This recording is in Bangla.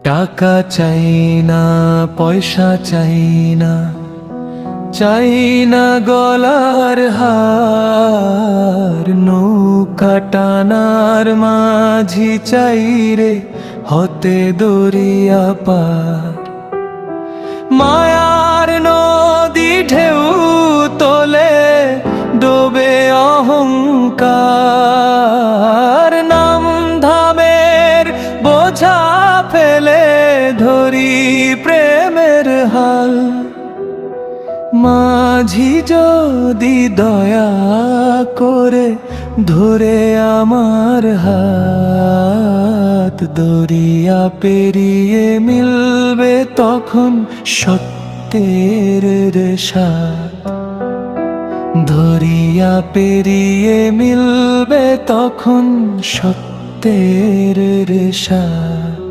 টাকা চাই না, পয়সা চাই না, চাই না গলার হার। নৌকা টানার মাঝি চাই রে হতে দরিয়া পার। মায়ার নদী ঢেউ তোলে ডোবে অহংকার। নাম ধামের বোঝা ফেলে ধরি প্রেমের হাল। মাঝি যদি দয়া করে ধরে আমার হাত, দরিয়া পেরিয়ে মিলবে তখন সত্যের সাথ। দরিয়া পেরিয়ে মিলবে তখন সত্যের সাথ।